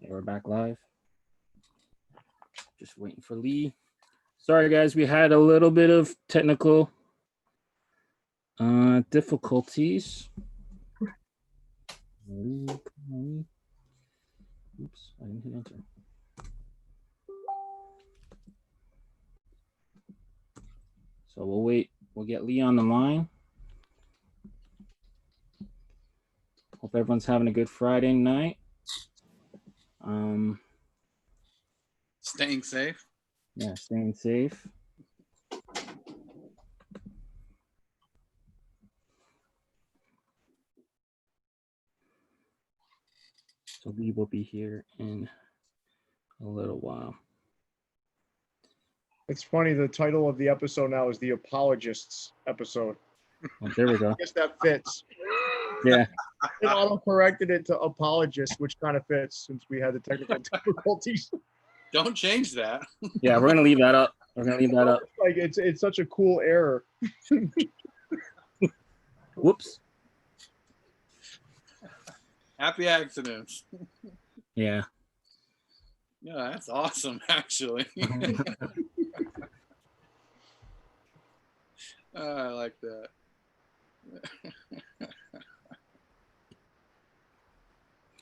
We're back live. Just waiting for Lee. Sorry, guys, we had a little bit of technical difficulties. Oops, I didn't hit enter. So we'll wait. We'll get Lee on the line. Hope everyone's having a good Friday night. Staying safe. Yeah, staying safe. So Lee will be here in a little while. It's funny, the title of the episode now is the Apologists episode. Oh, there we go. I guess that fits. Yeah. It auto-corrected it to Apologists, which kind of fits since we had the technical difficulties. Don't change that. Yeah, we're gonna leave that up. We're gonna leave that up. Like it's such a cool error. Whoops. Happy accidents. Yeah. Yeah, that's awesome, actually. I like that.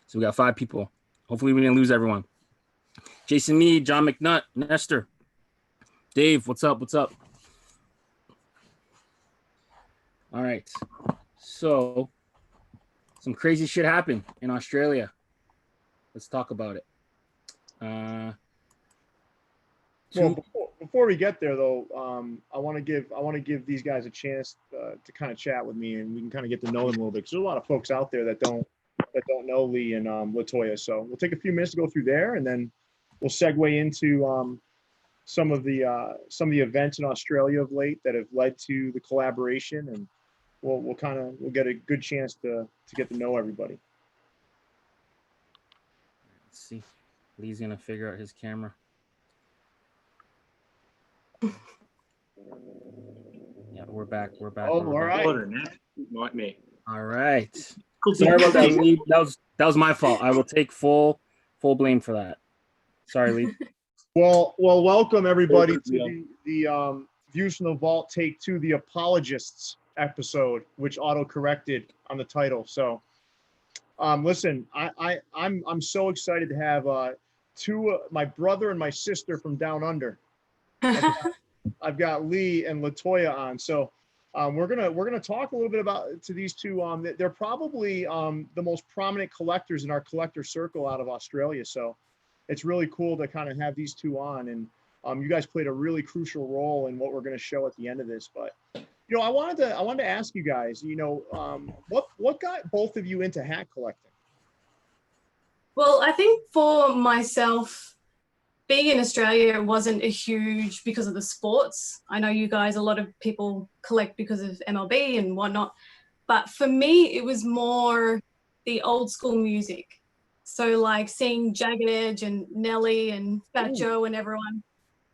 So we got 5 people. Hopefully we didn't lose everyone. Jason Mead, John McNutt, Nestor, Dave, what's up? What's up? All right. So some crazy shit happened in Australia. Let's talk about it. Well, before we get there, though, I want to give these guys a chance to kind of chat with me, and we can kind of get to know them a little bit. Because there's a lot of folks out there that don't know Lee and Latoya. So we'll take a few minutes to go through there, and then we'll segue into some of the events in Australia of late that have led to the collaboration, and we'll get a good chance to get to know everybody. Let's see. Lee's gonna figure out his camera. Yeah, we're back. We're back. Oh, we're all back. right. Nightmare. All right. Sorry about that, Lee. That was my fault. I will take full blame for that. Sorry, Lee. Well, welcome everybody to the Views from the Vault Take 2, the Apologists episode, which auto-corrected on the title. So, listen, I'm so excited to have two my brother and my sister from down under. I've got Lee and Latoya on. So, we're gonna talk a little bit to these two. They're probably the most prominent collectors in our collector circle out of Australia. So it's really cool to kind of have these two on, and you guys played a really crucial role in what we're going to show at the end of this. But I wanted to ask you guys, what got both of you into hat collecting? Well, I think for myself, being in Australia wasn't a huge because of the sports. I know you guys, a lot of people collect because of MLB and whatnot, but for me, it was more the old school music. So like seeing Jagged Edge and Nelly and Fat Joe and everyone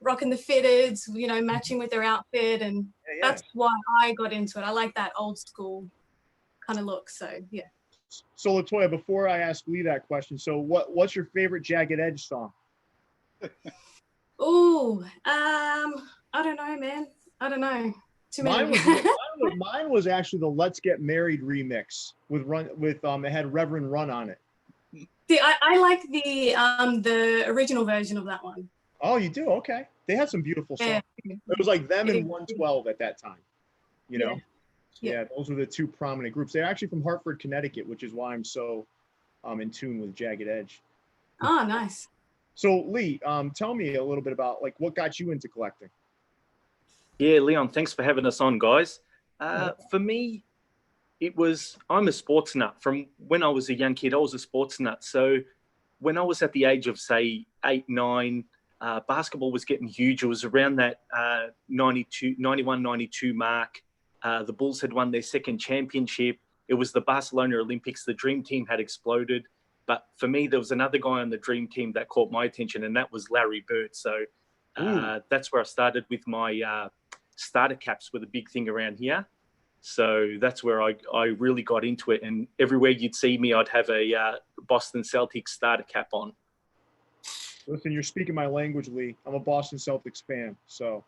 rocking the fitteds, matching with their outfit. And that's why I got into it. I like that old school kind of look. So, yeah. So Latoya, before I ask Lee that question, so what's your favorite Jagged Edge song? Oh, I don't know, man. I don't know. Too many. Mine was actually the Let's Get Married remix with it had Reverend Run on it. See, I like the original version of that one. Oh, you do? Okay. They had some beautiful songs. Yeah. It was like them and 112 at that time, Yeah, those were the two prominent groups. They're actually from Hartford, Connecticut, which is why I'm so in tune with Jagged Edge. Oh, nice. So Lee, tell me a little bit about what got you into collecting. Yeah, Leon, thanks for having us on, guys. For me, I'm a sports nut. From when I was a young kid, I was a sports nut. So when I was at the age of, say, 8, 9, basketball was getting huge. It was around that 91, 92 mark. The Bulls had won their second championship. It was the Barcelona Olympics. The dream team had exploded. But for me, there was another guy on the dream team that caught my attention, and that was Larry Bird. So that's where I started with my starter caps were the big thing around here. So that's where I really got into it. And everywhere you'd see me, I'd have a Boston Celtics starter cap on. Listen, you're speaking my language, Lee. I'm a Boston Celtics fan, so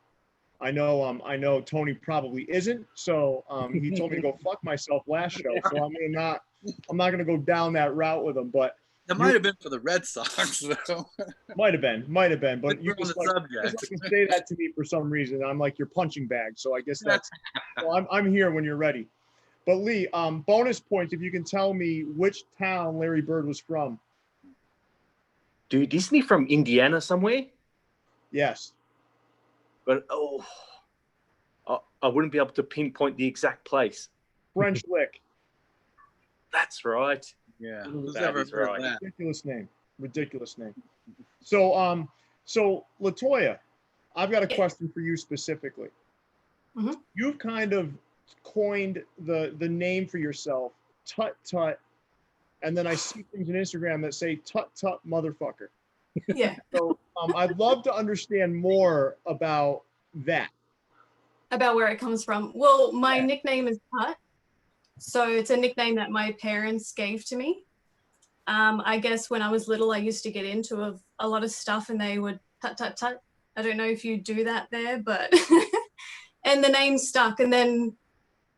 I know Tony probably isn't. So he told me to go fuck myself last show. So I'm not gonna go down that route with him. But It might have been for the Red Sox, though. might have been. But you We're on just the like subject. to say that to me for some reason. I'm like your punching bag. So I guess that's. Well, I'm here when you're ready. But Lee, bonus points if you can tell me which town Larry Bird was from. Dude, isn't he from Indiana somewhere? Yes. But I wouldn't be able to pinpoint the exact place. French Lick. That's right. Yeah. That ever is heard right. that? Ridiculous name. So Latoya, I've got a question for you specifically. Mhm. You've kind of coined the name for yourself, Tut Tut, and then I see things on Instagram that say Tut Tut motherfucker. Yeah. So I'd love to understand more about that. About where it comes from. Well, my Yeah. nickname is Tut. So it's a nickname that my parents gave to me. I guess when I was little, I used to get into a lot of stuff and they would tut, tut, tut. I don't know if you do that there, but, and the name stuck. And then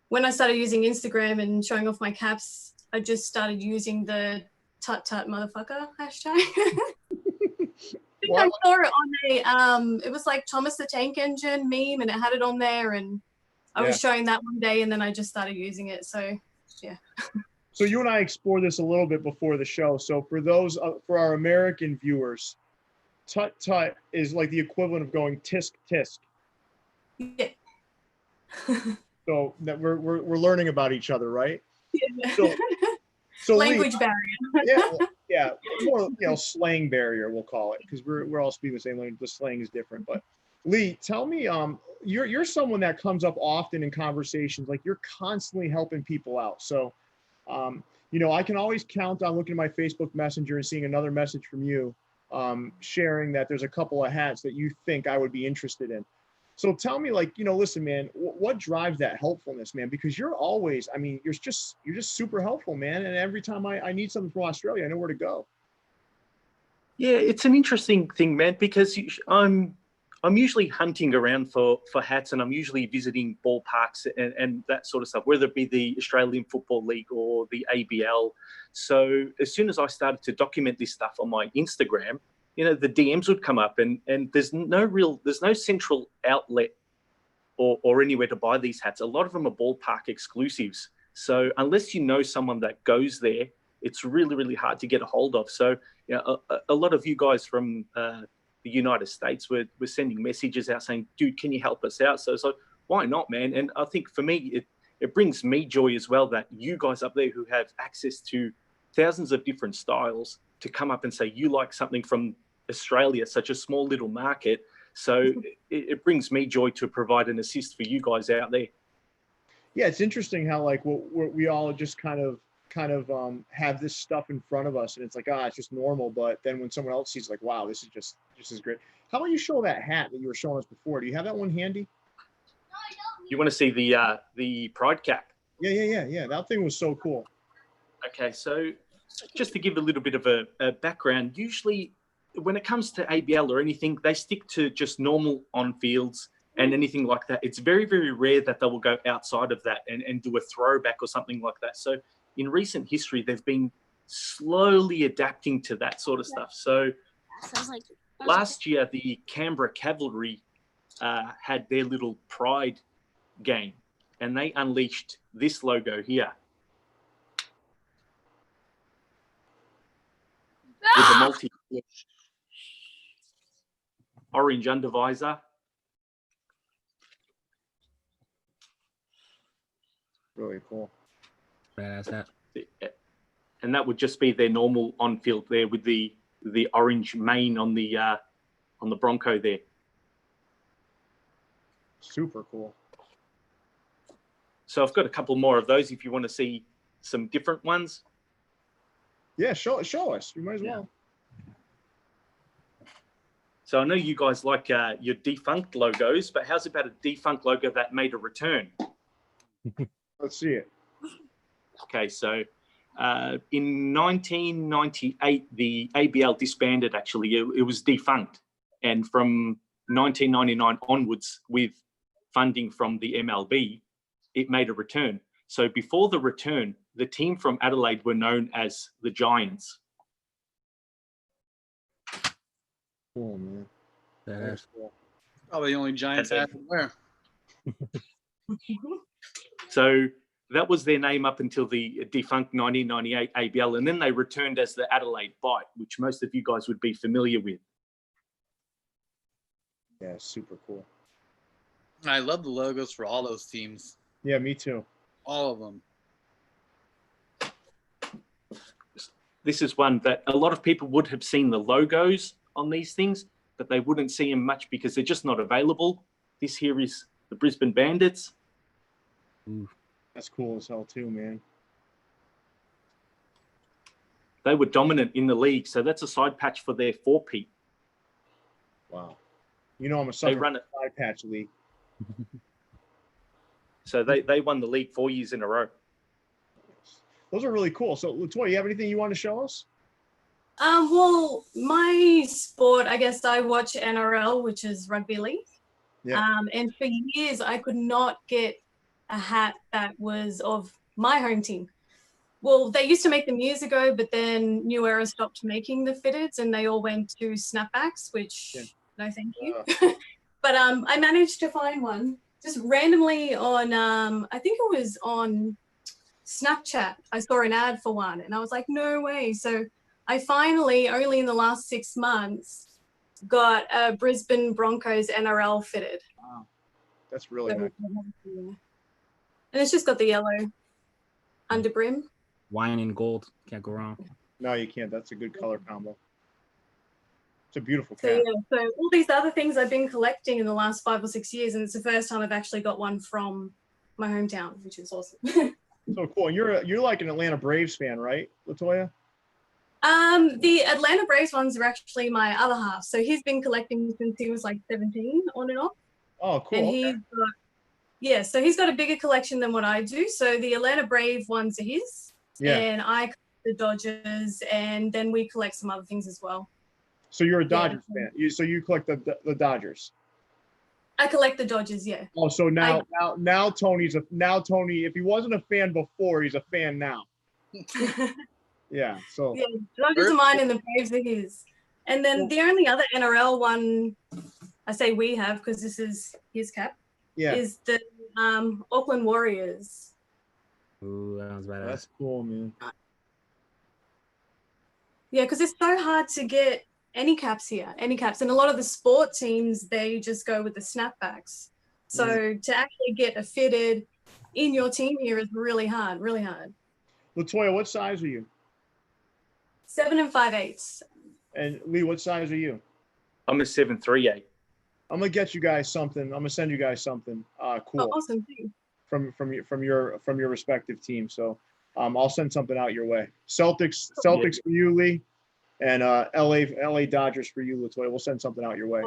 when I started using Instagram and showing off my caps, I just started using the tut, tut motherfucker hashtag. I think I saw it on it was like Thomas the Tank Engine meme and it had it on there and I was showing that one day and then I just started using it. So, yeah. So you and I explored this a little bit before the show. So for our American viewers, Tut Tut is like the equivalent of going tisk tisk. Yeah. So that we're learning about each other, right? Yeah. So language Lee, barrier. yeah, more slang barrier we'll call it because we're all speaking the same language. The slang is different, but Lee, tell me, you're someone that comes up often in conversations. Like you're constantly helping people out. So, I can always count on looking at my Facebook Messenger and seeing another message from you, sharing that there's a couple of hats that you think I would be interested in. So tell me, listen, man, what drives that helpfulness, man? Because you're always, you're just super helpful, man. And every time I need something from Australia, I know where to go. Yeah, it's an interesting thing, man, because I'm usually hunting around for hats and I'm usually visiting ballparks and that sort of stuff, whether it be the Australian Football League or the ABL. So as soon as I started to document this stuff on my Instagram, the DMs would come up and there's no central outlet or anywhere to buy these hats. A lot of them are ballpark exclusives. So unless you know someone that goes there, it's really, really hard to get a hold of. So a lot of you guys from the United States were sending messages out saying, dude, can you help us out? So it's like, why not, man? And I think for me, it brings me joy as well that you guys up there who have access to thousands of different styles to come up and say you like something from Australia, such a small little market. So it brings me joy to provide an assist for you guys out there. Yeah, it's interesting how we all just kind of have this stuff in front of us and it's like, it's just normal. But then when someone else sees like, wow, this is great. How about you show that hat that you were showing us before? Do you have that one handy? You want to see the Pride cap? Yeah. That thing was so cool. Okay, so just to give a little bit of a background, usually when it comes to ABL or anything, they stick to just normal on fields and anything like that. It's very, very rare that they will go outside of that and do a throwback or something like that. So in recent history, they've been slowly adapting to that sort of stuff. So last year, the Canberra Cavalry had their little Pride game and they unleashed this logo here. With the multi orange undervisor. Really cool. Badass hat. And that would just be their normal on-field there with the orange mane on the Bronco there. Super cool. So I've got a couple more of those if you want to see some different ones. Yeah, show us. You might as well. So I know you guys like your defunct logos, but how's about a defunct logo that made a return? Let's see it. Okay, so In 1998, the ABL disbanded, actually. It was defunct. And from 1999 onwards, with funding from the MLB, it made a return. So before the return, the team from Adelaide were known as the Giants. Cool, man. That's Cool. Probably the only Giants I have to wear. So that was their name up until the defunct 1998 ABL. And then they returned as the Adelaide Bite, which most of you guys would be familiar with. Yeah, super cool. I love the logos for all those teams. Yeah, me too. All of them. This is one that a lot of people would have seen the logos on these things, but they wouldn't see them much because they're just not available. This here is the Brisbane Bandits. That's cool as hell too, man. They were dominant in the league, so that's a side patch for their 4P. Wow. You know I'm a sucker run for it. the side patch league. So they won the league 4 years in a row. Those are really cool. So Latoya, you have anything you want to show us? Well, my sport, I guess I watch NRL, which is rugby league. Yeah. And for years, I could not get a hat that was of my home team. Well, they used to make them years ago, but then New Era stopped making the fitteds and they all went to snapbacks, which no thank you. But I managed to find one just randomly on, I think it was on Snapchat. I saw an ad for one and I was like, no way. So I finally, only in the last 6 months, got a Brisbane Broncos NRL fitted. Wow. That's really nice. And it's just got the yellow under brim. wine and gold. Can't go wrong. No, you can't. That's a good color combo. It's a beautiful So cat. yeah, so all these other things I've been collecting in the last 5 or 6 years, and it's the first time I've actually got one from my hometown, which is awesome. So cool. And you're like an Atlanta Braves fan, right, Latoya? The Atlanta Braves ones are actually my other half. So he's been collecting since he was like 17 on and off. Oh, cool. And Okay. he's got, yeah, so he's got a bigger collection than what I do. So the Atlanta Brave ones are his, Yeah. and I collect the Dodgers, and then we collect some other things as well. So you're a Dodgers fan. So you collect the Dodgers. I collect the Dodgers, yeah. Oh, so now Tony, if he wasn't a fan before, he's a fan now. Yeah. So Yeah, Dodgers are mine and the Braves are his. And then the only other NRL one I say we have, because this is his cap, yeah, is the Auckland Warriors. Ooh, that was badass. that's cool, man. Yeah, because it's so hard to get any caps here, any caps. And a lot of the sport teams, they just go with the snapbacks. So to actually get a fitted in your team here is really hard, really hard. Latoya, what size are you? 7 5/8. And Lee, what size are you? I'm a 738. I'm gonna get you guys something. I'm gonna send you guys something cool Oh, awesome. from your respective team. So I'll send something out your way. Celtics for you, Lee, and LA Dodgers for you, Latoya. We'll send something out your way.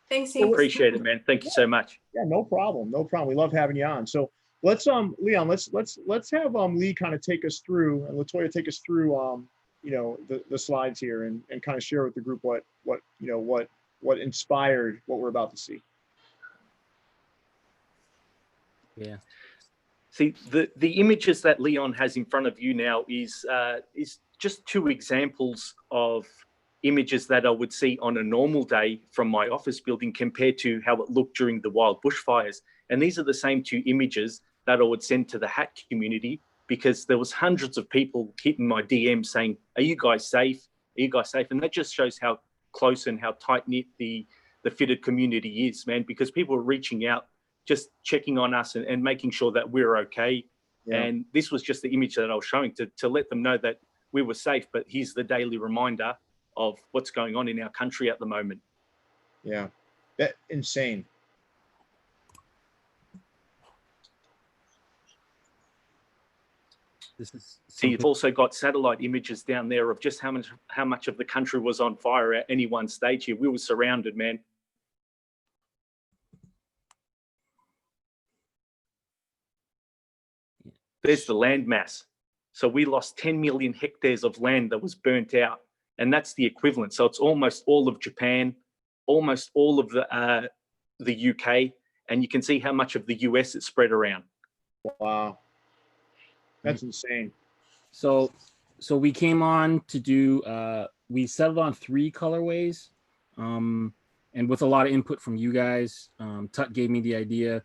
Thanks, Steve. Appreciate it, man. Thank you so much. Yeah, no problem. No problem. We love having you on. So let's Leon, let's have Lee kind of take us through, and Latoya take us through the slides here and kind of share with the group what inspired what we're about to see. Yeah. See, the images that Leon has in front of you now is just two examples of images that I would see on a normal day from my office building compared to how it looked during the wild bushfires. And these are the same two images that I would send to the hat community, because there was hundreds of people hitting my DM saying, "Are you guys safe? Are you guys safe?" And that just shows how close and how tight-knit the fitted community is, man, because people are reaching out, just checking on us and making sure that we're okay. Yeah. And this was just the image that I was showing to let them know that we were safe, but here's the daily reminder of what's going on in our country at the moment. Yeah, that insane. See, you've also got satellite images down there of just how much of the country was on fire at any one stage here. We were surrounded, man. There's the landmass. So we lost 10 million hectares of land that was burnt out, and that's the equivalent. So it's almost all of Japan, almost all of the UK, and you can see how much of the US it's spread around. Wow. That's insane. So we came on to do, we settled on 3 colorways, and with a lot of input from you guys. Tut gave me the idea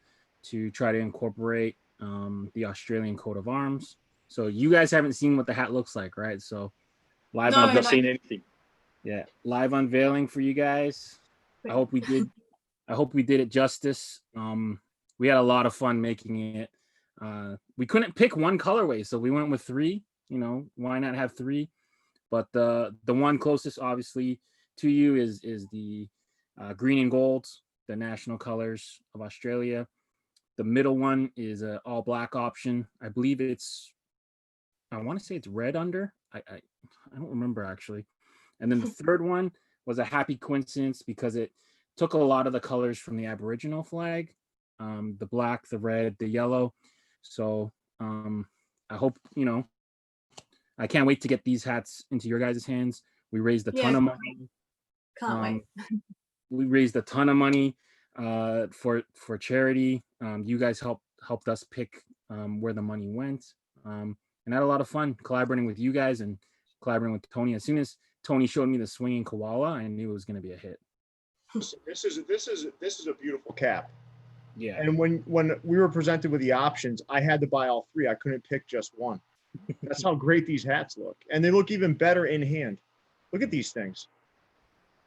to try to incorporate the Australian coat of arms. So you guys haven't seen what the hat looks like, right? So live, No, I've not seen anything. Yeah, live unveiling for you guys. I hope we did it justice. We had a lot of fun making it. We couldn't pick one colorway, so we went with 3. You know, why not have 3? But the one closest, obviously, to you is the green and gold, the national colors of Australia. The middle one is an all black option. I believe I want to say it's red under. I don't remember actually. And then the third one was a happy coincidence because it took a lot of the colors from the Aboriginal flag, the black, the red, the yellow. So I hope, you know, I can't wait to get these hats into your guys' hands. We raised a ton of money. Can't wait. We raised a ton of money for charity. You guys helped us pick where the money went, and I had a lot of fun collaborating with you guys and collaborating with Tony. As soon as Tony showed me the swinging koala, I knew it was going to be a hit. This is a beautiful cap. Yeah. And when we were presented with the options, I had to buy all 3. I couldn't pick just one. That's how great these hats look, and they look even better in hand. Look at these things.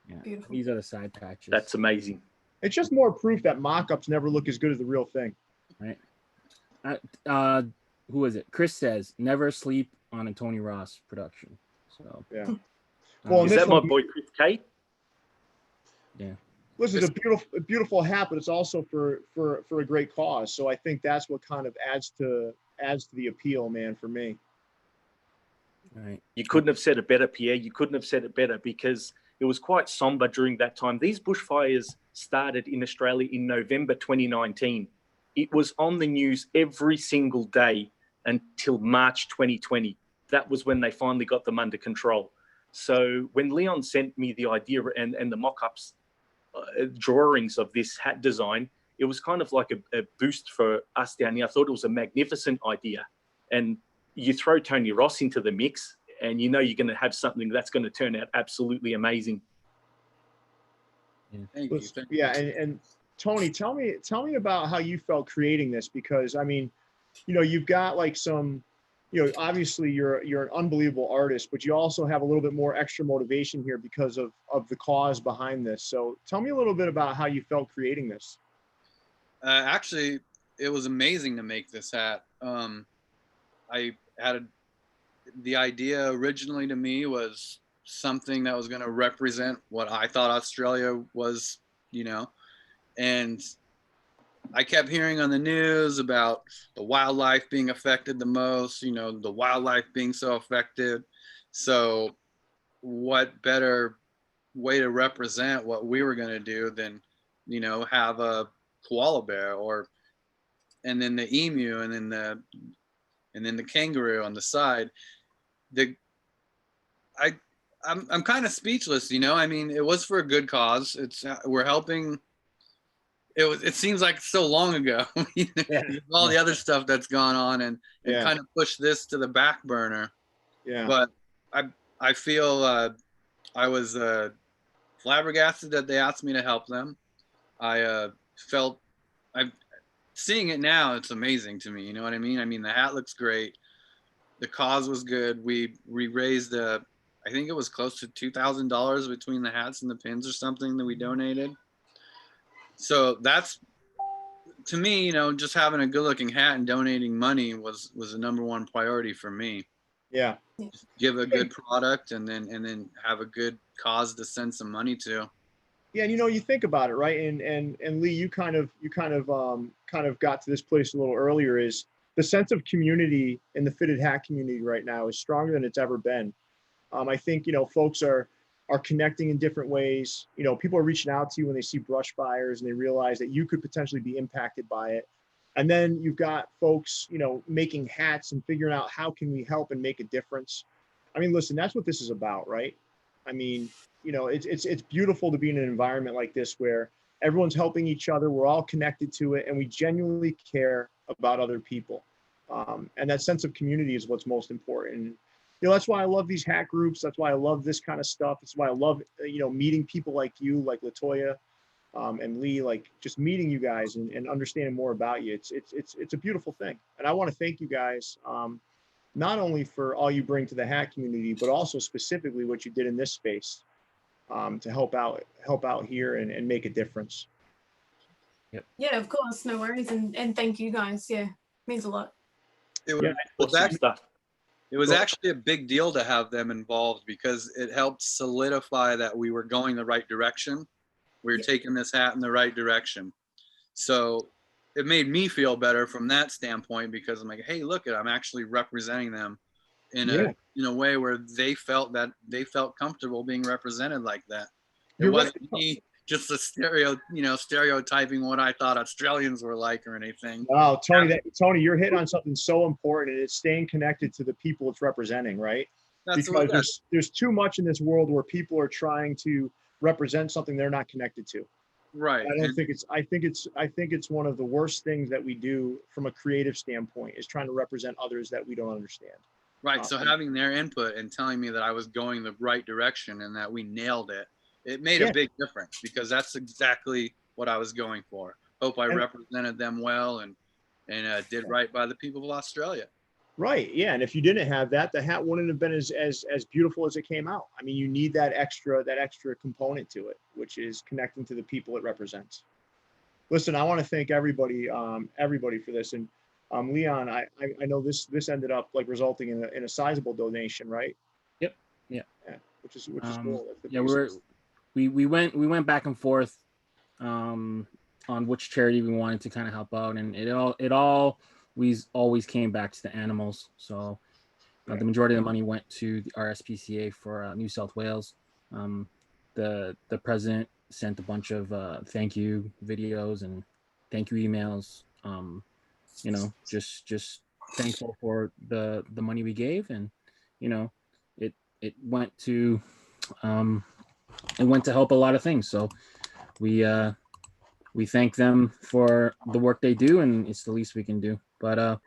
Yeah. Beautiful. These are the side patches. That's amazing. It's just more proof that mock-ups never look as good as the real thing. Right. Who is it? Chris says never sleep on a Tony Ross production. So yeah. Well, Is that my boy Chris K? Yeah. Listen, it's a beautiful hat, but it's also for a great cause. So I think that's what kind of adds to the appeal, man, for me. Right. You couldn't have said it better, Pierre. You couldn't have said it better because it was quite somber during that time. These bushfires started in Australia in November 2019. It was on the news every single day until March 2020. That was when they finally got them under control. So when Leon sent me the idea and the mock-ups, drawings of this hat design, it was kind of like a boost for us down here. I thought it was a magnificent idea. And you throw Tony Ross into the mix and you know you're going to have something that's going to turn out absolutely amazing. Thank you. Yeah, and Tony, tell me about how you felt creating this, because I mean, you know, you've got like some, you know, obviously you're an unbelievable artist, but you also have a little bit more extra motivation here because of the cause behind this. So tell me a little bit about how you felt creating this. Actually, it was amazing to make this hat. I had the idea originally to me was something that was going to represent what I thought Australia was, you know, and I kept hearing on the news about the wildlife being affected the most, you know, the wildlife being so affected. So what better way to represent what we were going to do than, you know, have a koala bear and then the emu and then the kangaroo on the side. I'm kind of speechless, you know. I mean, it was for a good cause. We're helping. It seems like so long ago. You know, Yeah. all the other stuff that's gone on and Yeah. kind of pushed this to the back burner. Yeah. But I feel I was flabbergasted that they asked me to help them. I felt seeing it now, it's amazing to me. You know what I mean? I mean, the hat looks great. The cause was good. We raised I think it was close to $2,000 between the hats and the pins or something that we donated. So that's, to me, you know, just having a good looking hat and donating money was the number one priority for me. Yeah. Give a good product and then have a good cause to send some money to. Yeah, and you know, you think about it, right? And Lee, you kind of got to this place a little earlier. Is the sense of community in the fitted hat community right now is stronger than it's ever been. I think, you know, folks are connecting in different ways. You know, people are reaching out to you when they see brush fires and they realize that you could potentially be impacted by it. And then you've got folks, you know, making hats and figuring out how can we help and make a difference. I mean, listen, that's what this is about, right? I mean, you know, it's beautiful to be in an environment like this where everyone's helping each other. We're all connected to it, and we genuinely care about other people. And that sense of community is what's most important. You know, that's why I love these hat groups. That's why I love this kind of stuff. That's why I love, you know, meeting people like you, like Latoya, and Lee, like just meeting you guys and understanding more about you. It's a beautiful thing. And I want to thank you guys, not only for all you bring to the hat community, but also specifically what you did in this space, to help out here and make a difference. Yep. Yeah, of course, no worries, and thank you guys. Yeah, means a lot. It was, Yeah. it was actually a big deal to have them involved because it helped solidify that we were going the right direction. We were taking this hat in the right direction. So it made me feel better from that standpoint because I'm like, hey, look, I'm actually representing them in a way where they felt comfortable being represented like that. It wasn't me just a stereotyping what I thought Australians were like or anything. Wow, Tony, you're hitting on something so important, and it's staying connected to the people it's representing, right? That's Because there's too much in this world where people are trying to represent something they're not connected to. Right. I think it's one of the worst things that we do from a creative standpoint is trying to represent others that we don't understand. Right. So having their input and telling me that I was going the right direction and that we nailed it, it made a big difference because that's exactly what I was going for. Hope I represented them well and did right by the people of Australia. Right. Yeah. And if you didn't have that, the hat wouldn't have been as beautiful as it came out. I mean, you need that extra component to it, which is connecting to the people it represents. Listen, I want to thank everybody for this. And Leon, I know this ended up like resulting in a sizable donation, right? Yep. Yeah. Which is cool. Yeah, we went back and forth on which charity we wanted to kind of help out, and it always came back to the animals. So the majority of the money went to the RSPCA for New South Wales. The president sent a bunch of thank you videos and thank you emails. You know, just thankful for the money we gave, and you know, it went to help a lot of things. So we thank them for the work they do, and it's the least we can do. But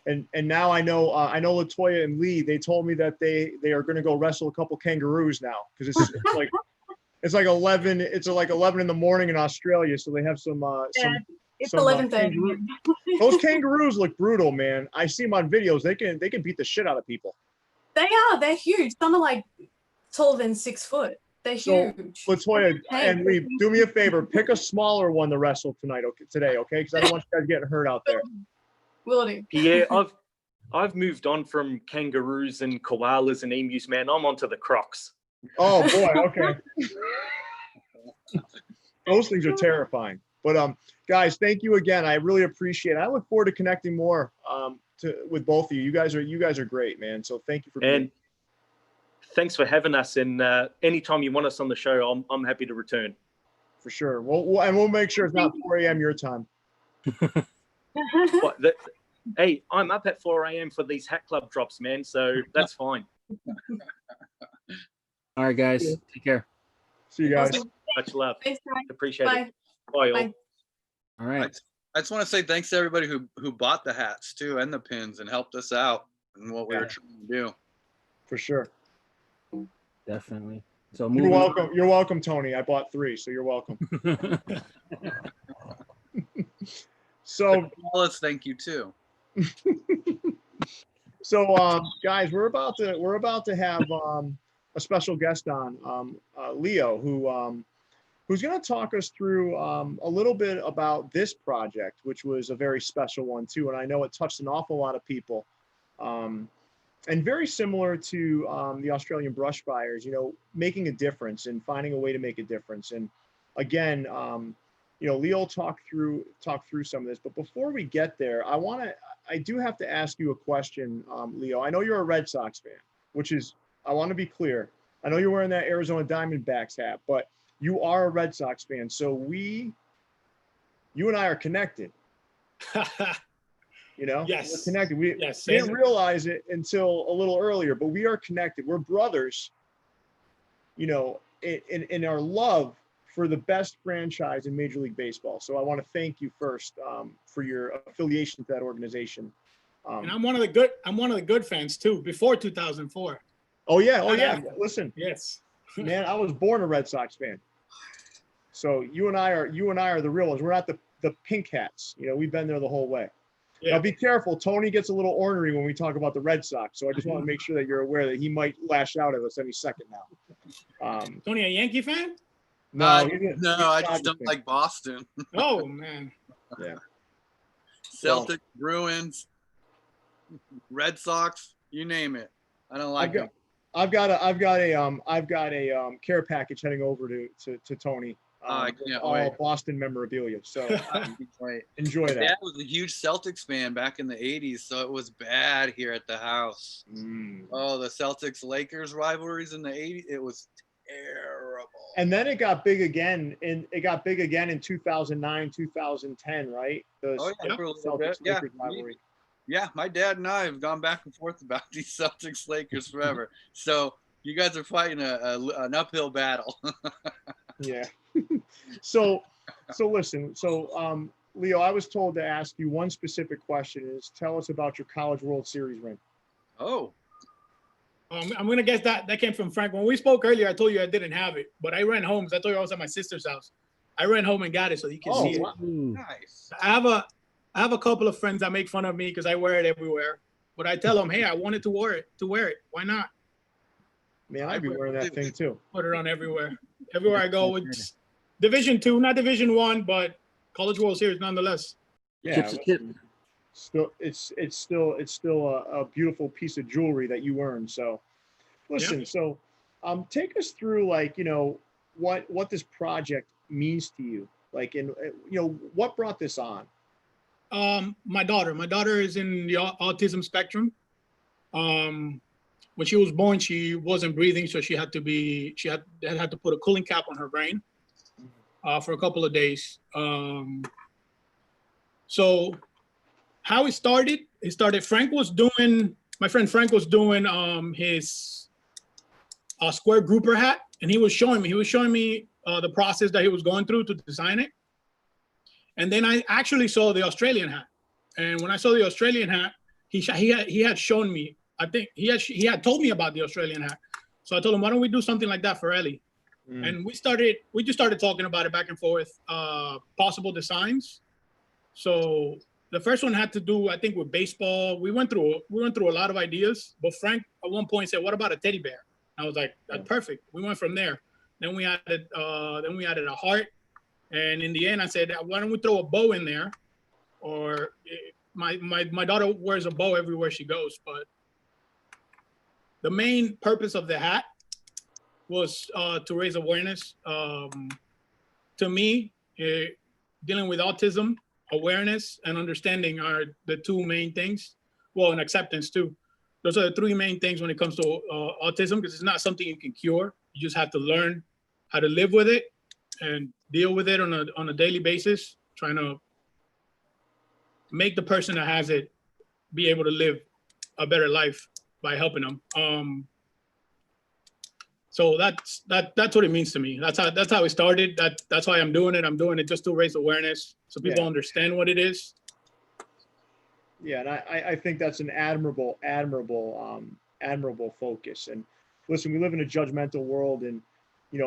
and now I know Latoya and Lee, they told me that they are going to go wrestle a couple kangaroos now because it's like 11 in the morning in Australia, so they have some it's 11:30. Those kangaroos look brutal, man. I see them on videos. They can beat the shit out of people. They're huge. Some are like taller than 6 foot. They're huge. Latoya and Lee, do me a favor, pick a smaller one to wrestle today, okay? Because I don't want you guys getting hurt out there. Will do. Yeah, I've moved on from kangaroos and koalas and emus, man. I'm onto the crocs. Oh boy, okay. Those things are terrifying. But guys, thank you again. I really appreciate it. I look forward to connecting more with both of you. You guys are great, man. So thank you for being. Thanks for having us. And anytime you want us on the show, I'm happy to return. For sure. We'll make sure it's not 4 a.m. your time. Hey, I'm up at 4 a.m. for these hat club drops, man. So that's fine. All right, guys. Take care. See you guys. Much love. Thanks, Appreciate Bye. it. Bye, all. Bye. All right. I just want to say thanks to everybody who bought the hats too and the pins and helped us out in what we were trying to do. For sure. Definitely. So you're welcome. You're welcome, Tony. I bought 3, so you're welcome. So Wallace, thank you too. So guys, we're about to have a special guest on, Leo, who's going to talk us through a little bit about this project, which was a very special one too, and I know it touched an awful lot of people. And very similar to the Australian brush fires, you know, making a difference and finding a way to make a difference. And again, you know, Leo talk through some of this, but before we get there, I do have to ask you a question, Leo. I know you're a Red Sox fan, I want to be clear. I know you're wearing that Arizona Diamondbacks hat, but you are a Red Sox fan. So you and I are connected. You know, Yes. we're connected. We Yes. didn't realize it until a little earlier, but we are connected. We're brothers, you know, in our love for the best franchise in Major League Baseball. So I want to thank you first for your affiliation to that organization. And I'm one of the good fans too. Before 2004. Oh yeah. Listen, Yes. man, I was born a Red Sox fan. So you and I are the real ones. We're not the pink hats. You know, we've been there the whole way. Yeah. Now be careful. Tony gets a little ornery when we talk about the Red Sox. So I just want to make sure that you're aware that he might lash out at us any second now. Tony, a Yankee fan? No, I just don't fan. like Boston. Oh man. Yeah. Celtics, Bruins, Red Sox, you name it. I don't like them. I've got a care package heading over to Tony. I can't all wait. Boston memorabilia. So Wait. enjoy that. Dad was a huge Celtics fan back in the 80s, so it was bad here at the house. Oh, the Celtics-Lakers rivalries in the 80s, it was terrible. And then it got big again in 2009, 2010, right? For a little bit. Lakers rivalry. Yeah, my dad and I have gone back and forth about these Celtics-Lakers forever. So you guys are fighting an uphill battle. Yeah. So listen. Leo, I was told to ask you one specific question. Is tell us about your College World Series ring. Oh. I'm gonna guess that came from Frank. When we spoke earlier, I told you I didn't have it, but I ran home. I told you I was at my sister's house. I ran home and got it so you can see it. Wow. Nice. I have a couple of friends that make fun of me because I wear it everywhere, but I tell them, hey, I wanted to wear it. Why not? Man, I'd be wearing that thing too. Put it on everywhere. Everywhere I go, it's Division II, not Division I, but College World Series nonetheless. Yeah. It's still a beautiful piece of jewelry that you earned. So listen, take us through what this project means to you. What brought this on? My daughter is in the autism spectrum. When she was born, she wasn't breathing, so she had to put a cooling cap on her brain for a couple of days. So how it started, my friend Frank was doing his square grouper hat, and he was showing me the process that he was going through to design it. And then I actually saw the Australian hat. And when I saw the Australian hat, he had shown me, I think he had told me about the Australian hat. So I told him, why don't we do something like that for Ellie? And we just started talking about it back and forth, possible designs. So the first one had to do, I think, with baseball. We went through a lot of ideas, but Frank at one point said, what about a teddy bear? I was like, that's perfect. We went from there. Then we added a heart. And in the end, I said, why don't we throw a bow in there? Or my daughter wears a bow everywhere she goes. But the main purpose of the hat was to raise awareness. To me, dealing with autism, awareness and understanding are the two main things. Well, and acceptance too. Those are the three main things when it comes to autism, because it's not something you can cure. You just have to learn how to live with it and deal with it on a daily basis, trying to make the person that has it be able to live a better life by helping them. So that's what it means to me. That's how it started. That's why I'm doing it. I'm doing it just to raise awareness so people understand what it is. Yeah, and I think that's an admirable focus. And listen, we live in a judgmental world, and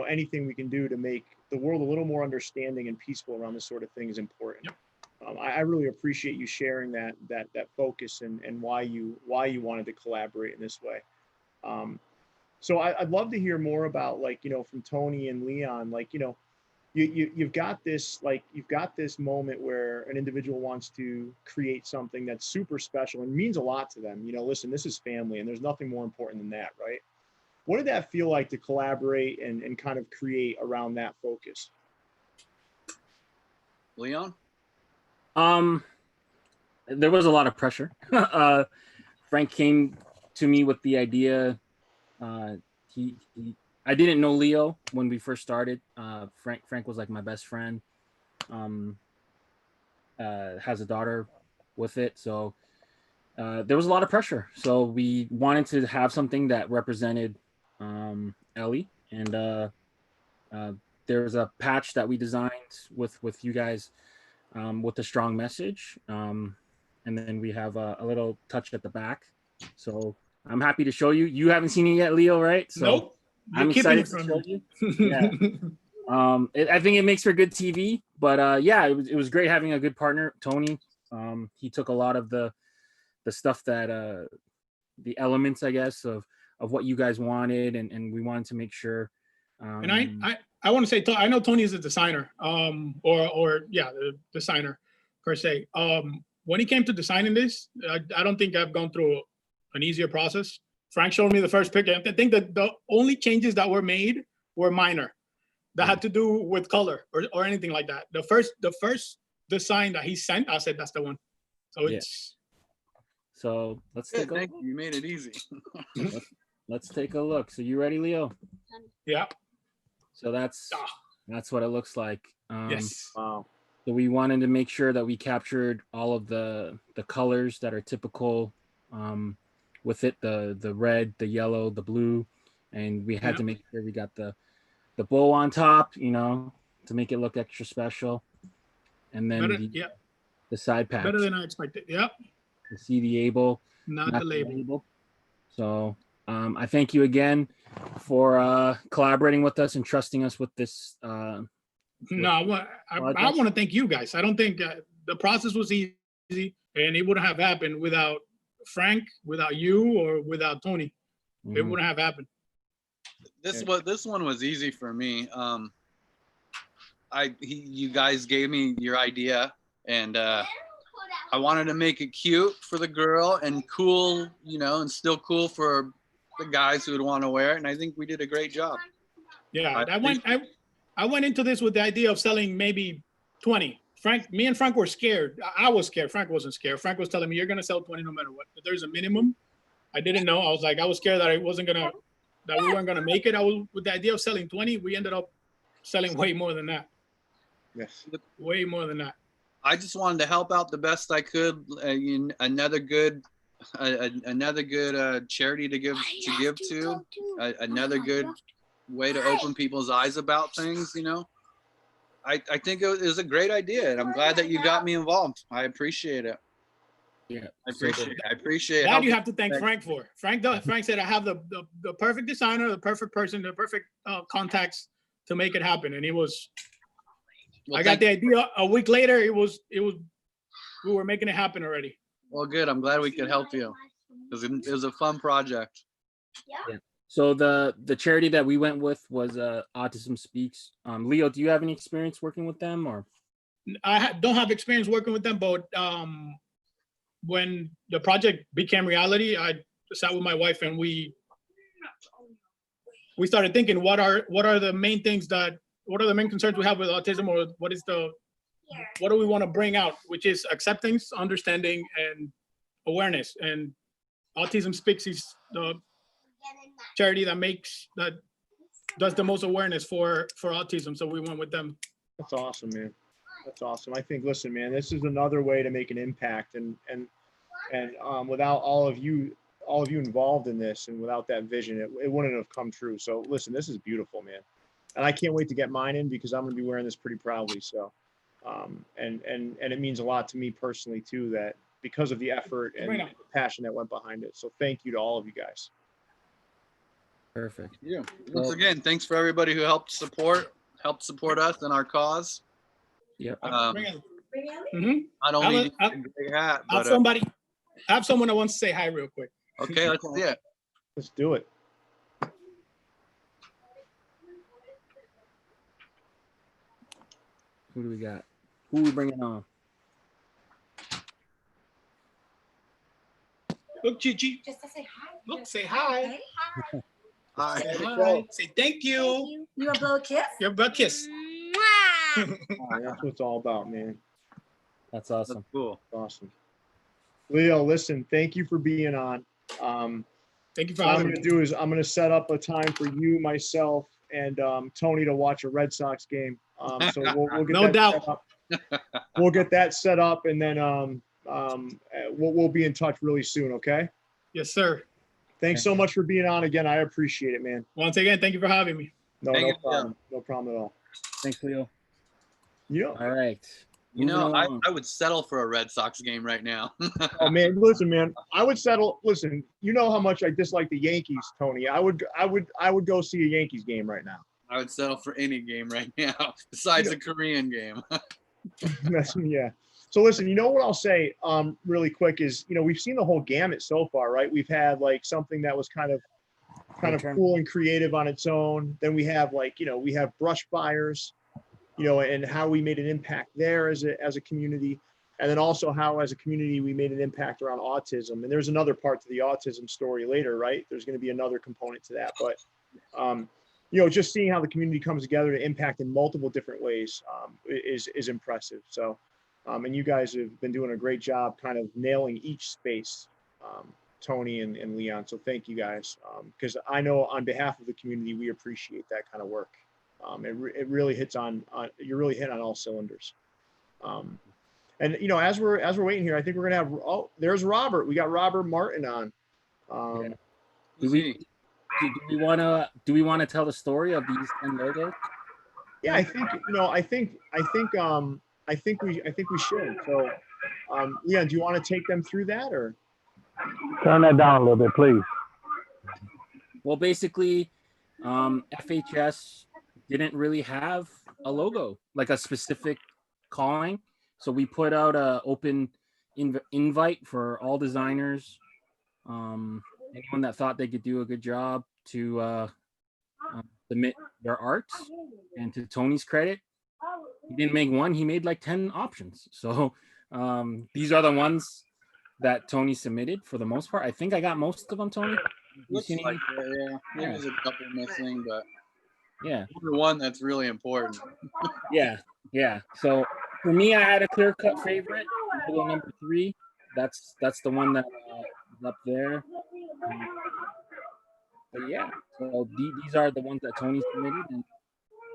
anything we can do to make the world a little more understanding and peaceful around this sort of thing is important. Yep. I really appreciate you sharing that focus and why you wanted to collaborate in this way. So I'd love to hear more about from Tony and Leon, you've got this moment where an individual wants to create something that's super special and means a lot to them. Listen, this is family, and there's nothing more important than that, right? What did that feel like to collaborate and kind of create around that focus? Leon? There was a lot of pressure. Frank came to me with the idea. I didn't know Leo when we first started. Frank was like my best friend. has a daughter with it, so there was a lot of pressure. So we wanted to have something that represented Ellie, and there's a patch that we designed with you guys with a strong message, and then we have a little touch at the back. So I'm happy to show you. You haven't seen it yet, Leo, right? So Nope. I'm excited to show you. Yeah. I think it makes for good TV, but yeah, it was great having a good partner, Tony. He took a lot of the stuff that the elements, I guess, of what you guys wanted, and we wanted to make sure. And I want to say, I know Tony is a designer, or yeah, the designer per se. When he came to designing this, I don't think I've gone through an easier process. Frank showed me the first picture. I think that the only changes that were made were minor, that had to do with color or anything like that. The first design that he sent, I said that's the one. So it's. So let's take a look. You made it easy. Let's take a look. So you ready, Leo? Yeah. So that's what it looks like. Yes. Wow. So we wanted to make sure that we captured all of the colors that are typical with it, the red, the yellow, the blue, and we had to make sure we got the bow on top, to make it look extra special. And then the side patch. Better than I expected. Yep. To see the able, not the label. So I thank you again for collaborating with us and trusting us with this. I want to thank you guys. I don't think the process was easy, and it wouldn't have happened without Frank, without you, or without Tony. It wouldn't have happened. This one was easy for me. You guys gave me your idea, and I wanted to make it cute for the girl and cool, and still cool for the guys who would want to wear it. And I think we did a great job. Yeah, I went into this with the idea of selling maybe 20. Me and Frank were scared. I was scared. Frank wasn't scared. Frank was telling me, you're going to sell 20 no matter what. But there's a minimum. I didn't know. I was scared that we weren't going to make it. With the idea of selling 20, we ended up selling way more than that. Yes. Way more than that. I just wanted to help out the best I could. Another good charity to give to. Another good way to open people's eyes about things. I think it was a great idea, and I'm glad that you got me involved. I appreciate it. Yeah, I appreciate it. That you have to thank Frank for. Frank said I have the perfect designer, the perfect person, the perfect contacts to make it happen, and he was. Well, I got the idea a week later. It was we were making it happen already. Well, good. I'm glad we could help you. It was a fun project. Yeah. So the charity that we went with was Autism Speaks. Leo, do you have any experience working with them, or? I don't have experience working with them, but when the project became reality, I sat with my wife and we started thinking, what are the main things what are the main concerns we have with autism, or what do we want to bring out, which is acceptance, understanding, and awareness. And Autism Speaks is the charity that does the most awareness for autism. So we went with them. That's awesome, man. That's awesome. I think, listen, man, this is another way to make an impact, and without all of you involved in this, and without that vision, it wouldn't have come true. So listen, this is beautiful, man. And I can't wait to get mine in, because I'm going to be wearing this pretty proudly. So, and it means a lot to me personally too, that because of the effort and the passion that went behind it. So thank you to all of you guys. Perfect. Yeah. Once again, thanks for everybody who helped support us in our cause. Yeah. Not only a great hat, but have someone that wants to say hi real quick. Okay, let's see it. Let's do it. Who do we got? Who are we bringing on? Look, Gigi. Just to say hi. Look, say hi. Okay, hi. Hi. Say hi. Say thank you. Thank you. You want a blow a kiss? Your butt kiss. Mwah! That's what it's all about, man. That's awesome. That's cool. Awesome. Leo, listen, thank you for being on. Thank you for What I'm having going me. to do is I'm going to set up a time for you, myself, and Tony to watch a Red Sox game. So we'll get No that doubt. set up. we'll get that set up, and then we'll be in touch really soon. Okay. Yes, sir. Thanks so much for being on again. I appreciate it, man. Once again, thank you for having me. No, Thank no you, problem. No problem at all. Thanks, Leo. Yeah. All right. You know, Moving along. I would settle for a Red Sox game right now. Oh man, listen, man. I would settle. Listen, you know how much I dislike the Yankees, Tony. I would go see a Yankees game right now. I would settle for any game right now, besides a Korean game. Yeah. So listen, you know what I'll say really quick is, we've seen the whole gamut so far, right? We've had like something that was kind of cool and creative on its own. Then we have we have brush fires, and how we made an impact there as a community. And then also how as a community we made an impact around autism. And there's another part to the autism story later, right? There's going to be another component to that. But just seeing how the community comes together to impact in multiple different ways is impressive. So, and you guys have been doing a great job kind of nailing each space, Tony and Leon. So thank you guys. Because I know on behalf of the community, we appreciate that kind of work. It really hits on, you're really hitting on all cylinders. And as we're waiting here, I think we're gonna have, there's Robert. We got Robert Martin on. Yeah. Do we want to tell the story of these 10 logos? Yeah, I think we should. So, Leon, do you want to take them through that, or turn that down a little bit, please? Well, basically, FHS didn't really have a logo, like a specific calling. So we put out a open invite for all designers, anyone that thought they could do a good job to submit their art. And to Tony's credit, he didn't make one, he made like 10 options. So these are the ones that Tony submitted for the most part. I think I got most of them, Tony. Looks like yeah. There's a couple missing, but yeah, the one that's really important. Yeah. So for me, I had a clear-cut favorite, logo number 3. That's the one that is up there. But yeah, so these are the ones that Tony submitted, and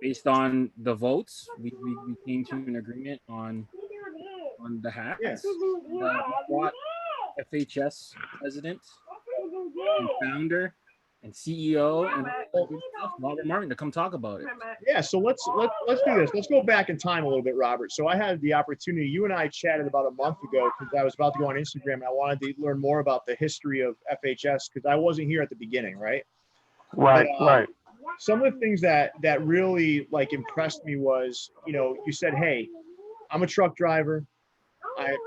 based on the votes, we came to an agreement on the hats. Yes. We brought FHS president and founder and CEO and Robert Martin to come talk about it. Yeah, so let's do this. Let's go back in time a little bit, Robert. So I had the opportunity. You and I chatted about a month ago because I was about to go on Instagram and I wanted to learn more about the history of FHS because I wasn't here at the beginning, right? Right, but, right. Some of the things that really like impressed me was, you said, hey, I'm a truck driver.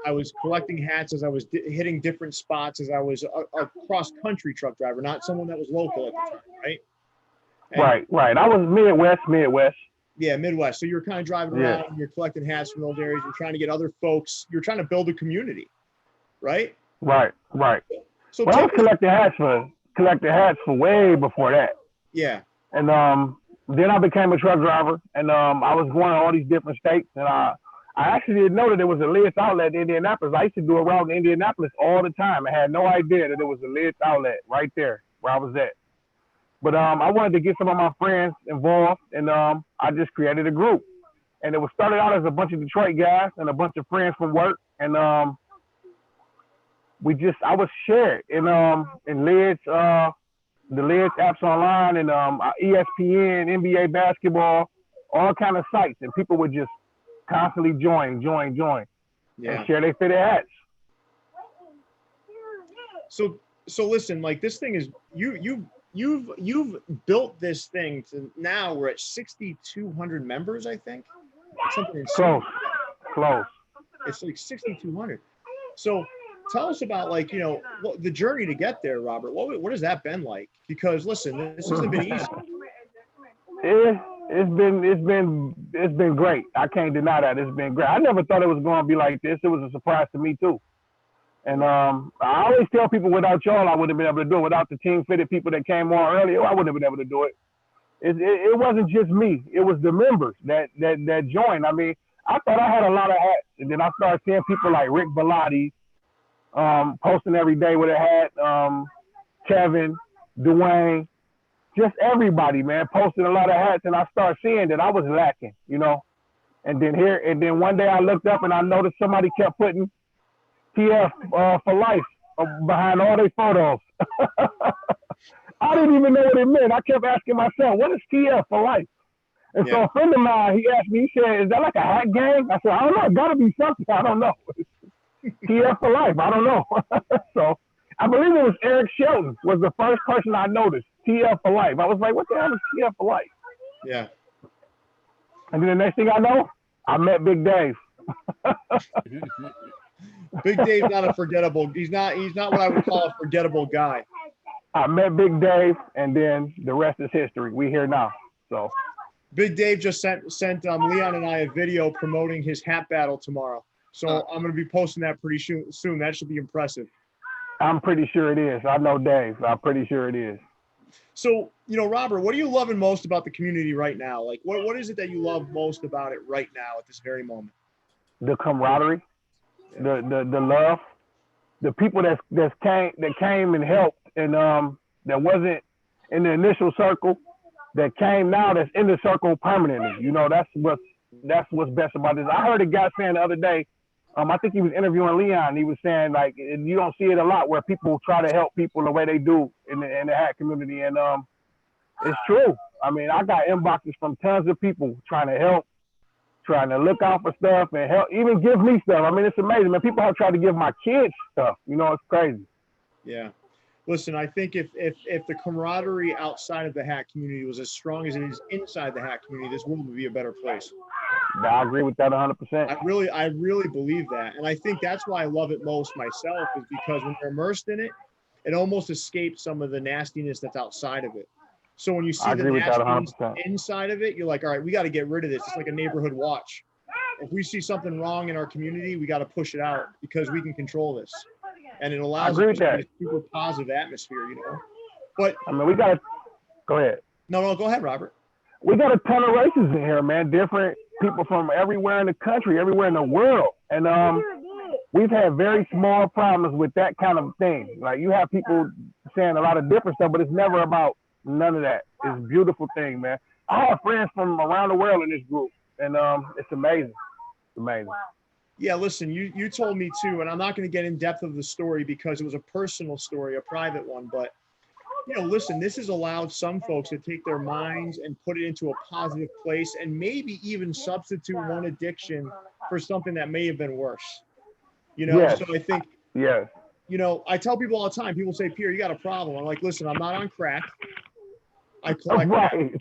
I was collecting hats as I was hitting different spots as I was a cross-country truck driver, not someone that was local at the time, right? And, right. I was Midwest. Yeah, Midwest. So you're kind of driving around, and you're collecting hats from those areas. You're trying to get other folks. You're trying to build a community, right? Right. So I was collecting hats for way before that. Yeah. And then I became a truck driver, and I was going to all these different states, and I actually didn't know that there was a Lids outlet in Indianapolis. I used to do it around Indianapolis all the time. I had no idea that there was a Lids outlet right there where I was at. But I wanted to get some of my friends involved, and I just created a group. And it was started out as a bunch of Detroit guys and a bunch of friends from work. And I was shared in Lids, the Lids apps online, and ESPN, NBA basketball, all kind of sites. And people would just constantly join, and share their fitted hats. So listen, like this thing is you've built this thing to now we're at 6,200 members, I think. Something insane. Close. It's like 6,200. So tell us about the journey to get there, Robert. What has that been like? Because listen, this hasn't been easy. It's been great. I can't deny that. It's been great. I never thought it was going to be like this. It was a surprise to me too. And I always tell people, without y'all, I wouldn't have been able to do it. Without the team fitted people that came on earlier, I wouldn't have been able to do it. It wasn't just me. It was the members that joined. I mean, I thought I had a lot of hats, and then I started seeing people like Rick Bellotti posting every day with a hat. Kevin, Dwayne. Just everybody, man, posting a lot of hats, and I started seeing that I was lacking, And then one day I looked up and I noticed somebody kept putting TF for life behind all their photos. I didn't even know what it meant. I kept asking myself, what is TF for life? And so a friend of mine, he asked me, he said, is that like a hat gang? I said, I don't know. It got to be something. I don't know. TF for life. I don't know. So I believe it was Eric Shelton was the first person I noticed. TF for life. I was like, what the hell is TF for life? Yeah. And then the next thing I know, I met Big Dave. Big Dave's not a forgettable. He's not what I would call a forgettable guy. I met Big Dave, and then the rest is history. We here now. So Big Dave just sent Leon and I a video promoting his hat battle tomorrow. So I'm going to be posting that pretty soon. That should be impressive. I'm pretty sure it is. I know Dave. I'm pretty sure it is. So, Robert, what are you loving most about the community right now? Like, what is it that you love most about it right now at this very moment? The camaraderie, the love, the people that came and helped, and that wasn't in the initial circle, that came now, that's in the circle permanently. That's what's best about this. I heard a guy saying the other day, I think he was interviewing Leon. He was saying, like, you don't see it a lot where people try to help people the way they do in the hat community. And it's true. I mean, I got inboxes from tons of people trying to help, trying to look out for stuff and help, even give me stuff. I mean, it's amazing, man. People have tried to give my kids stuff. It's crazy. Yeah. Listen, I think if the camaraderie outside of the hat community was as strong as it is inside the hat community, this world would be a better place. I agree with that 100%. I really believe that. And I think that's why I love it most myself, is because when you're immersed in it, it almost escapes some of the nastiness that's outside of it. So when you see the nastiness inside of it, you're like, all right, we got to get rid of this. It's like a neighborhood watch. If we see something wrong in our community, we got to push it out because we can control this. And it allows us to be a super positive atmosphere, But I mean, we got to go ahead. No, go ahead, Robert. We got a ton of races in here, man. Different people from everywhere in the country, everywhere in the world. And we've had very small problems with that kind of thing. Like, you have people saying a lot of different stuff, but it's never about none of that. It's a beautiful thing, man. I have friends from around the world in this group, and it's amazing. It's amazing. Yeah, listen, you told me too, and I'm not going to get in depth of the story because it was a personal story, a private one, but listen, this has allowed some folks to take their minds and put it into a positive place and maybe even substitute one addiction for something that may have been worse. Yes. So I think, yes. I tell people all the time, people say, Pierre, you got a problem. I'm like, listen, I'm not on crack. I collect right.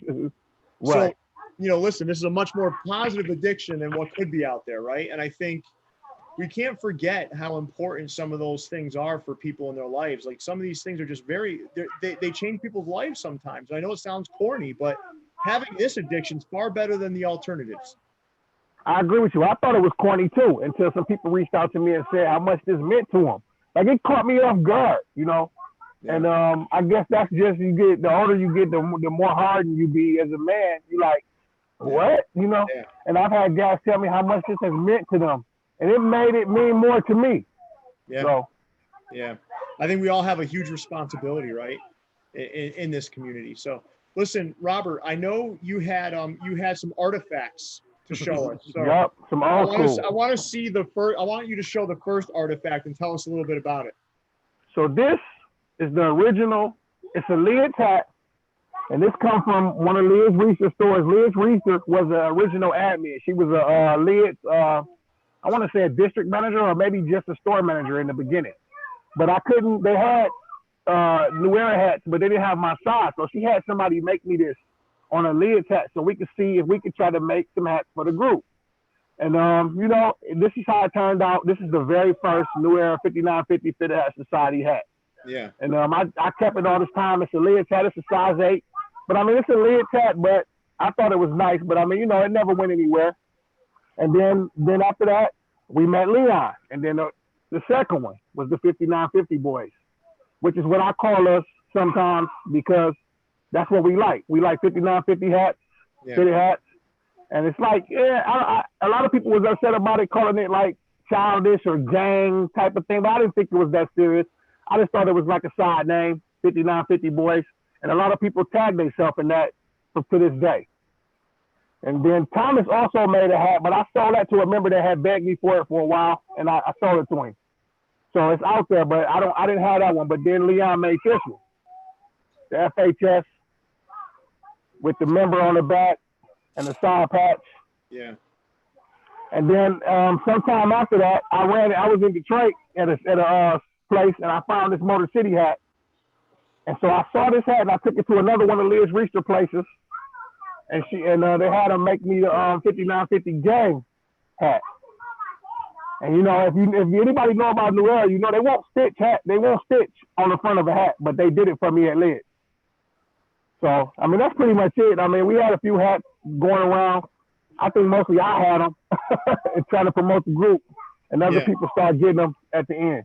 So, listen, this is a much more positive addiction than what could be out there, right? And I think we can't forget how important some of those things are for people in their lives. Like, some of these things are just they change people's lives sometimes. I know it sounds corny, but having this addiction is far better than the alternatives. I agree with you. I thought it was corny too, until some people reached out to me and said how much this meant to them. Like, it caught me off guard, Yeah. And I guess that's just, the older you get, the more hardened you be as a man. You like, what? Yeah. And I've had guys tell me how much this has meant to them, and it made it mean more to me. Yeah. So, yeah. I think we all have a huge responsibility, right, in this community. So, listen, Robert, I know you had some artifacts to show us. So yep, some old school. I want to see the first. I want you to show the first artifact and tell us a little bit about it. So this is the original. It's a Lids hat. And this comes from one of Liz Reese's stores. Liz Reese was the original admin. She was a Lids, I want to say a district manager or maybe just a store manager in the beginning. But they had New Era hats, but they didn't have my size. So she had somebody make me this on a Lids hat so we could see if we could try to make some hats for the group. And, this is how it turned out. This is the very first New Era 5950 Fitted Hat Society hat. Yeah. And I kept it all this time. It's a Lids hat. It's a size 8. But, I mean, it's a Lids hat, but I thought it was nice. But, I mean, it never went anywhere. And then after that, we met Leon. And then the second one was the 5950 boys, which is what I call us sometimes because that's what we like. We like 5950 hats, fitted hats. And it's like, a lot of people was upset about it, calling it like childish or gang type of thing. But I didn't think it was that serious. I just thought it was like a side name, 5950 boys. And a lot of people tag themselves in that to this day. And then Thomas also made a hat, but I sold that to a member that had begged me for it for a while, and I sold it to him. So it's out there, but I didn't have that one. But then Leon made this one, the FHS with the member on the back and the side patch. Yeah. And then sometime after that, I was in Detroit at a place, and I found this Motor City hat. And so I saw this hat, and I took it to another one of Liz Reister places, and they had them make me the 5950 gang hat. And you know, if anybody know about New Era, you know they won't stitch on the front of a hat, but they did it for me at Liz. So I mean, that's pretty much it. I mean, we had a few hats going around. I think mostly I had them and trying to promote the group, and other people start getting them at the end.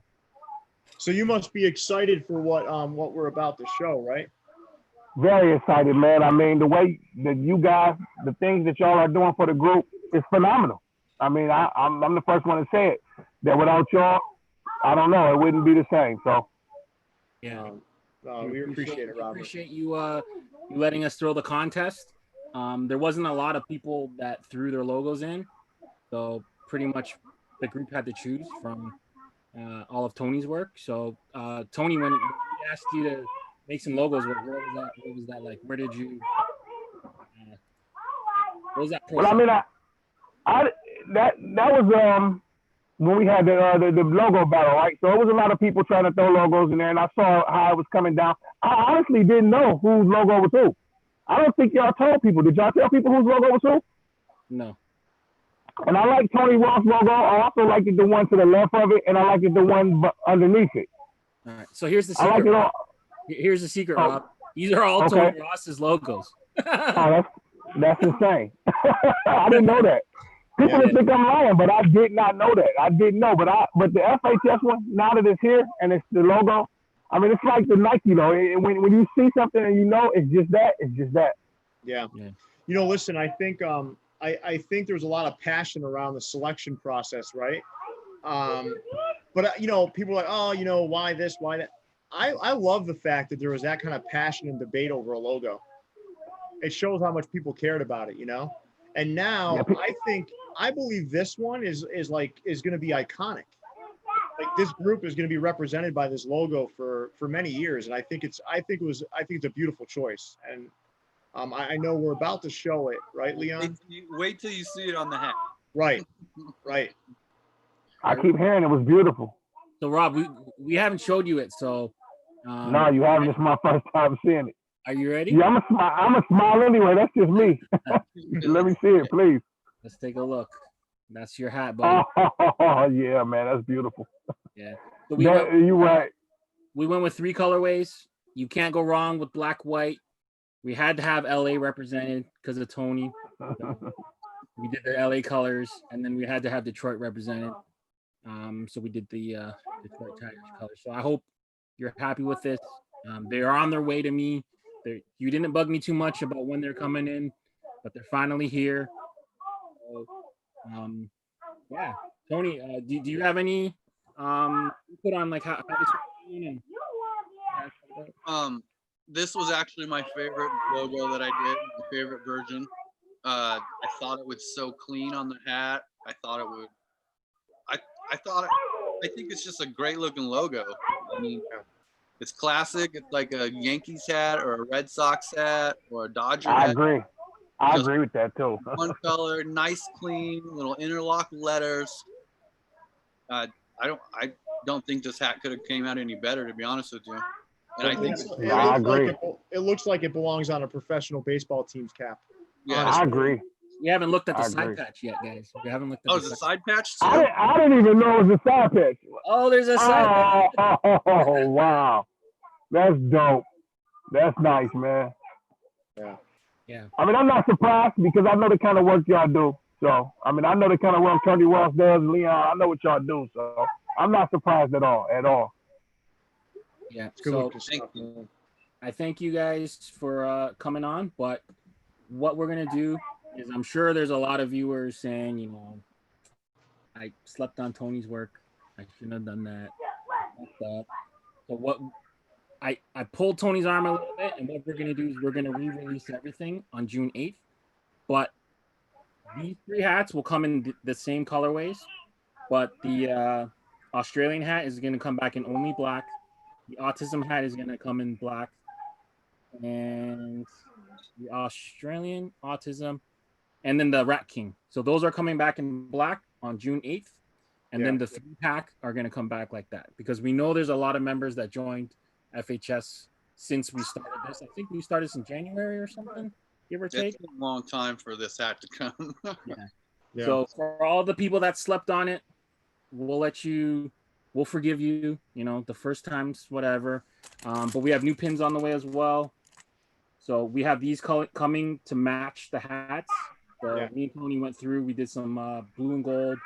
So you must be excited for what we're about to show, right? Very excited, man. I mean, the way that you guys, the things that y'all are doing for the group is phenomenal. I mean, I'm the first one to say it, that without y'all, I don't know, it wouldn't be the same. So yeah, we appreciate it, Robert. Appreciate you you letting us throw the contest. There wasn't a lot of people that threw their logos in, so pretty much the group had to choose from all of Tony's work. So Tony, when we asked you to make some logos, what was that like? Where did you what was that process? Well, I mean, that was when we had the logo battle, right? So it was a lot of people trying to throw logos in there, and I saw how it was coming down. I honestly didn't know whose logo was who. I don't think y'all told people. Did y'all tell people whose logo was who? No. And I like Tony Ross' logo. I also liked the one to the left of it, and I liked the one underneath it. All right. So here's the secret. I like it all. Here's the secret, Rob. These are all Tony Ross's logos. Oh, that's insane. I didn't know that. People would think I'm lying, but I did not know that. I didn't know, but the FHS one, now that it's here and it's the logo, I mean, it's like the Nike, though. When you see something and you know it's just that, it's just that. Yeah. You know, listen, I think I think there's a lot of passion around the selection process, right? But you know, people are like, oh, you know, why this, why that? I love the fact that there was that kind of passion and debate over a logo. It shows how much people cared about it, you know. And now I believe this one is going to be iconic. Like this group is going to be represented by this logo for many years, and I think it's a beautiful choice. And I know we're about to show it, right, Leon? Wait till you see it on the hat. Right, right. I keep hearing it was beautiful. So Rob, we haven't showed you it, so no, you haven't. It's my first time seeing it. Are you ready? Yeah, I'm a smile anyway. That's just me. Let me see it, please. Let's take a look. That's your hat, buddy. Oh yeah, man, that's beautiful. Yeah. So you're right. We went with 3 colorways. You can't go wrong with black, white. We had to have LA represented because of Tony. So we did the LA colors, and then we had to have Detroit represented. So we did the Detroit Tigers colors. So I hope you're happy with this. They are on their way to me. You didn't bug me too much about when they're coming in, but they're finally here. So, yeah, Tony, do you have any input on like how this is going? This was actually my favorite logo that I did, my favorite version. I thought it was so clean on the hat. I thought it would. I think it's just a great looking logo. I mean, it's classic. It's like a Yankees hat or a Red Sox hat or a Dodger hat. I agree. I agree with that too. One color, nice, clean, little interlock letters. I don't think this hat could have came out any better, to be honest with you. And I think I agree. It looks like it belongs on a professional baseball team's cap. Yeah, I agree. We haven't looked at the side patch yet, guys. We haven't looked at the side patch too? I didn't even know it was a side patch. Oh, there's a side patch. Oh, wow. That's dope. That's nice, man. Yeah. I mean, I'm not surprised because I know the kind of work y'all do. So, I mean, I know the kind of work Tony Ross does, Leon. I know what y'all do. So, I'm not surprised at all. Yeah. So, I thank you guys for coming on. But what we're going to do is I'm sure there's a lot of viewers saying, you know, I slept on Tony's work. I shouldn't have done that. So what I pulled Tony's arm a little bit, and what we're going to do is we're going to re-release everything on June 8th. But these 3 hats will come in the same colorways, but the Australian hat is going to come back in only black. The Autism hat is going to come in black, and the Australian Autism, and then the Rat King. So those are coming back in black on June 8th. And then the 3-pack are going to come back like that, because we know there's a lot of members that joined FHS since we started this. I think we started in January or something, give or take. It's a long time for this hat to come. Yeah. So for all the people that slept on it, we'll forgive you, the first times, whatever. But we have new pins on the way as well. So we have these coming to match the hats. So me and Tony went through, we did some blue and gold,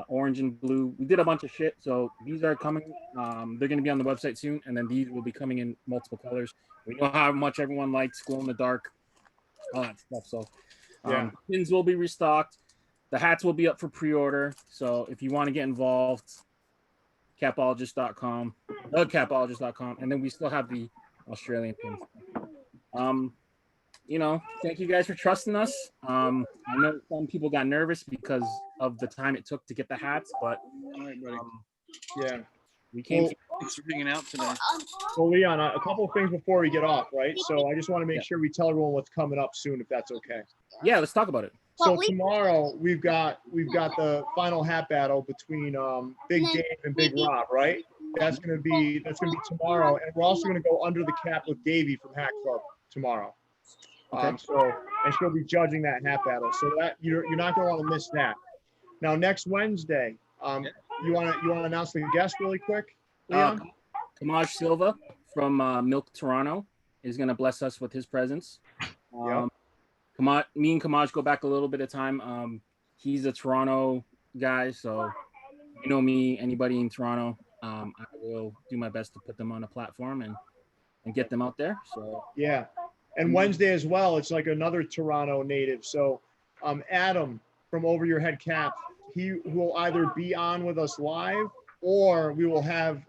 orange and blue. We did a bunch of shit. So these are coming. They're going to be on the website soon. And then these will be coming in multiple colors. We know how much everyone likes glow in the dark, all that stuff. So pins will be restocked. The hats will be up for pre-order. So if you want to get involved, capologist.com, capologist.com. And then we still have the Australian pins. Thank you guys for trusting us. I know some people got nervous because of the time it took to get the hats, but All right, buddy. we came. Thanks for hanging out today. Well, Leon, a couple of things before we get off, right? So I just want to make sure we tell everyone what's coming up soon, if that's okay. Yeah, let's talk about it. So tomorrow we've got the final hat battle between Big Dave and Big Rob, right? That's gonna be tomorrow, and we're also gonna go under the cap with Davey from Hat Club tomorrow. And she'll be judging that hat battle. So that you're not gonna want to miss that. Now next Wednesday, you wanna announce the guest really quick, Leon? Kamaj Silva from Milk Toronto is gonna bless us with his presence. Me and Kamaj go back a little bit of time. He's a Toronto guy, so me, anybody in Toronto, I will do my best to put them on a platform and get them out there. So and Wednesday as well, it's like another Toronto native. So Adam from Over Your Head Cap, he will either be on with us live, or we will have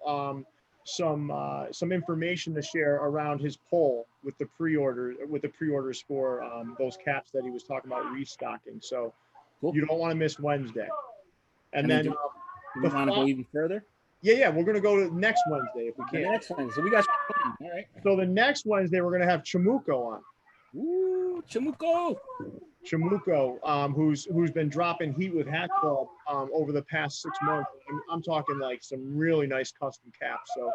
some information to share around his poll with the pre-orders for those caps that he was talking about restocking. So you don't want to miss Wednesday. And then do you want to go even further? Yeah, we're gonna go to next Wednesday if we can. Next Wednesday. So we got all right. So the next Wednesday we're gonna have Chamuco on. Ooh, Chamuco, who's been dropping heat with Hat Club over the past 6 months. I'm talking like some really nice custom caps. So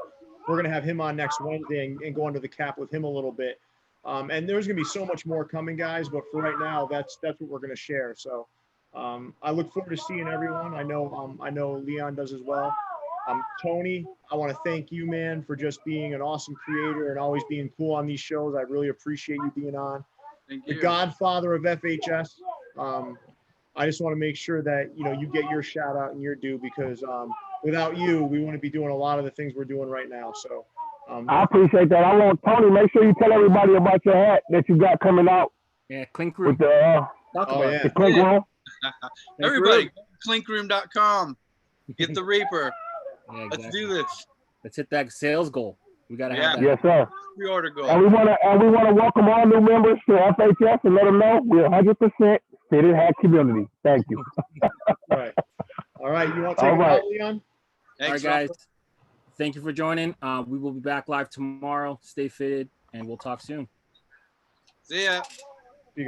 we're gonna have him on next Wednesday and go under the cap with him a little bit. And there's gonna be so much more coming, guys. But for right now, that's what we're gonna share. So I look forward to seeing everyone. I know Leon does as well. Tony, I want to thank you, man, for just being an awesome creator and always being cool on these shows. I really appreciate you being on. Thank you. The godfather of FHS. I just want to make sure that you get your shout out and your due, because without you, we wouldn't be doing a lot of the things we're doing right now. So I appreciate that. I want Tony, make sure you tell everybody about your hat that you got coming out. Yeah, Clink Room. With the Clink Room. Everybody, clinkroom.com. Get the Reaper. Yeah, exactly. Let's do this. Let's hit that sales goal. We gotta have that. Yes, sir. Pre-order goal. And we want to welcome all new members to FHS and let them know we're 100% fitted hat community. Thank you. All right. You want to take it out, Leon? Thanks, all right, guys. Thank you for joining. We will be back live tomorrow. Stay fitted, and we'll talk soon. See ya.